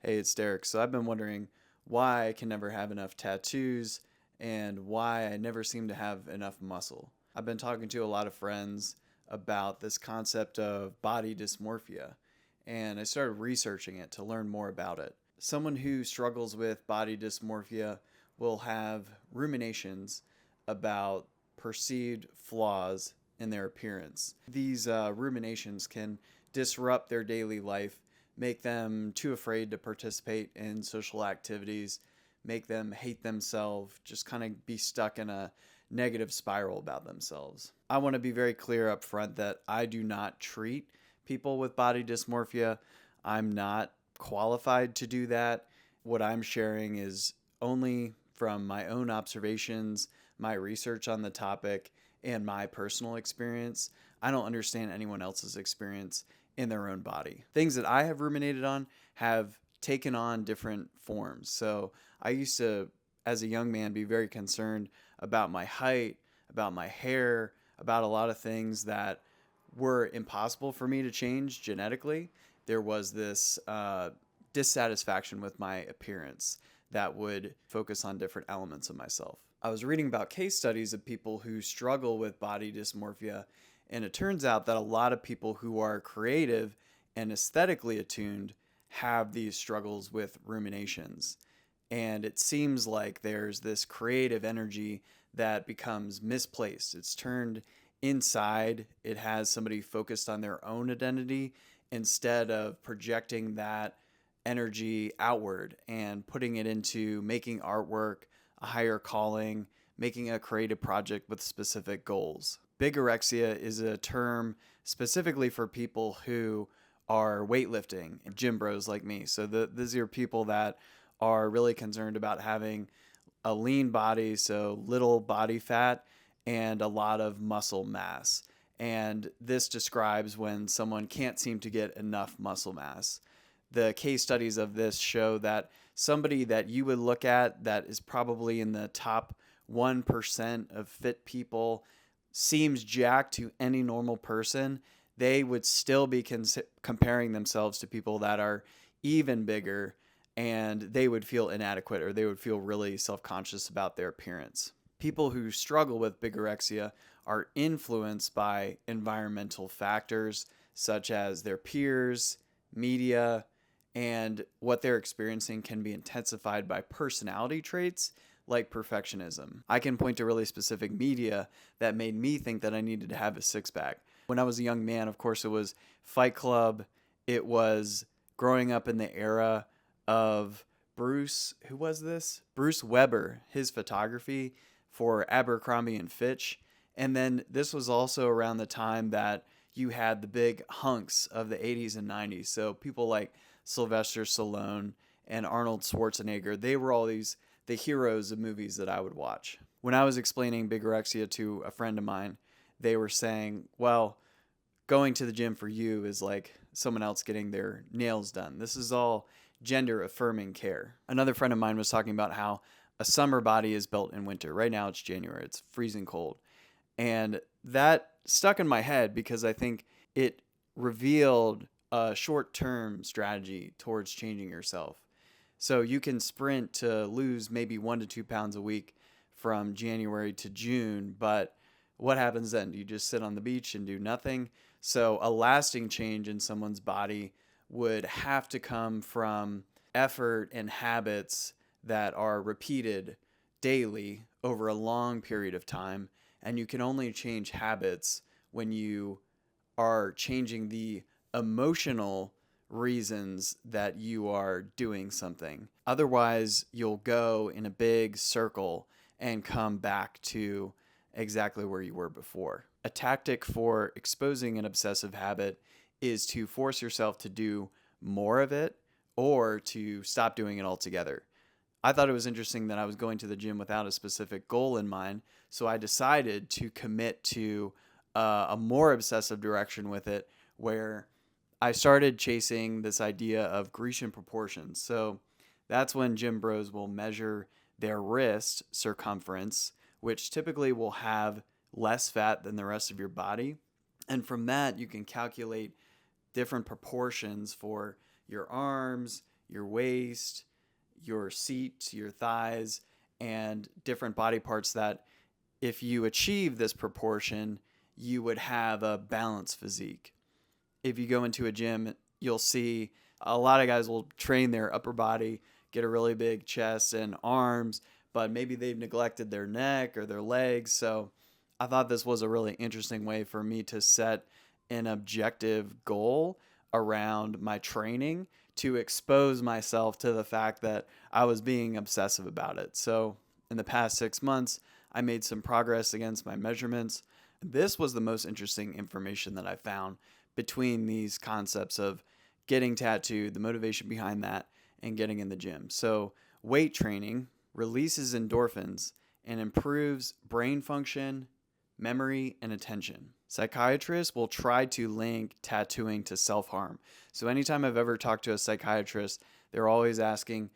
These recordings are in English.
Hey, it's Derek. So I've been wondering why I can never have enough tattoos and why I never seem to have enough muscle. I've been talking to a lot of friends about this concept of body dysmorphia, and I started researching it to learn more about it. Someone who struggles with body dysmorphia will have ruminations about perceived flaws in their appearance. These ruminations can disrupt their daily life, make them too afraid to participate in social activities, make them hate themselves, just kind of be stuck in a negative spiral about themselves. I want to be very clear up front that I do not treat people with body dysmorphia. I'm not qualified to do that. What I'm sharing is only from my own observations, my research on the topic, and my personal experience. I don't understand anyone else's experience in their own body. Things that I have ruminated on have taken on different forms. So I used to, as a young man, be very concerned about my height, about my hair, about a lot of things that were impossible for me to change genetically. There was this dissatisfaction with my appearance that would focus on different elements of myself. I was reading about case studies of people who struggle with body dysmorphia, and it turns out that a lot of people who are creative and aesthetically attuned have these struggles with ruminations. And it seems like there's this creative energy that becomes misplaced. It's turned inside, it has somebody focused on their own identity instead of projecting that energy outward and putting it into making artwork, a higher calling, making a creative project with specific goals. Bigorexia is a term specifically for people who are weightlifting, gym bros like me. So these are people that are really concerned about having a lean body, so little body fat and a lot of muscle mass. And this describes when someone can't seem to get enough muscle mass. The case studies of this show that somebody that you would look at that is probably in the top 1% of fit people seems jacked to any normal person, they would still be comparing themselves to people that are even bigger, and they would feel inadequate or they would feel really self-conscious about their appearance. People who struggle with bigorexia are influenced by environmental factors such as their peers, media, and what they're experiencing can be intensified by personality traits like perfectionism. I can point to really specific media that made me think that I needed to have a six pack. When I was a young man, of course, it was Fight Club. It was growing up in the era of who was this? Bruce Weber, his photography for Abercrombie and Fitch. And then this was also around the time that you had the big hunks of the 80s and 90s. So people like Sylvester Stallone and Arnold Schwarzenegger, they were all the heroes of movies that I would watch. When I was explaining bigorexia to a friend of mine, they were saying, well, going to the gym for you is like someone else getting their nails done. This is all gender affirming care. Another friend of mine was talking about how a summer body is built in winter. Right now it's January, it's freezing cold. And that stuck in my head because I think it revealed a short-term strategy towards changing yourself. So you can sprint to lose maybe 1 to 2 pounds a week from January to June, but what happens then? Do you just sit on the beach and do nothing? So a lasting change in someone's body would have to come from effort and habits that are repeated daily over a long period of time. And you can only change habits when you are changing the emotional reasons that you are doing something. Otherwise, you'll go in a big circle and come back to exactly where you were before. A tactic for exposing an obsessive habit is to force yourself to do more of it or to stop doing it altogether. I thought it was interesting that I was going to the gym without a specific goal in mind, so I decided to commit to a more obsessive direction with it, where I started chasing this idea of Grecian proportions. So that's when gym bros will measure their wrist circumference, which typically will have less fat than the rest of your body. And from that, you can calculate different proportions for your arms, your waist, your seat, your thighs, and different body parts that if you achieve this proportion, you would have a balanced physique. If you go into a gym, you'll see a lot of guys will train their upper body, get a really big chest and arms, but maybe they've neglected their neck or their legs. So I thought this was a really interesting way for me to set an objective goal around my training to expose myself to the fact that I was being obsessive about it. So in the past 6 months, I made some progress against my measurements. This was the most interesting information that I found between these concepts of getting tattooed, the motivation behind that, and getting in the gym. So weight training releases endorphins and improves brain function, memory, and attention. Psychiatrists will try to link tattooing to self-harm. So anytime I've ever talked to a psychiatrist, they're always asking,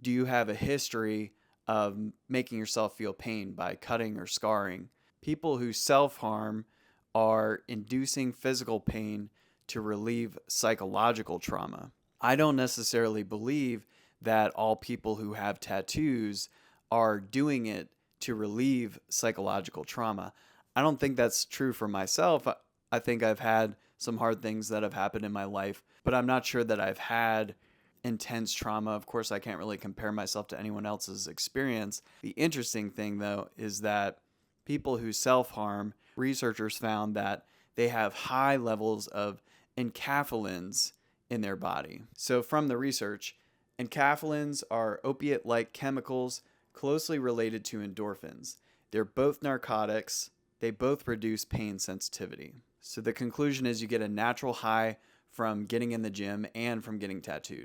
do you have a history of making yourself feel pain by cutting or scarring? People who self-harm are inducing physical pain to relieve psychological trauma. I don't necessarily believe that all people who have tattoos are doing it to relieve psychological trauma. I don't think that's true for myself. I think I've had some hard things that have happened in my life, but I'm not sure that I've had intense trauma. Of course, I can't really compare myself to anyone else's experience. The interesting thing, though, is that people who self-harm, researchers found that they have high levels of enkephalins in their body. So from the research, enkephalins are opiate-like chemicals closely related to endorphins. They're both narcotics. They both produce pain sensitivity. So the conclusion is you get a natural high from getting in the gym and from getting tattooed.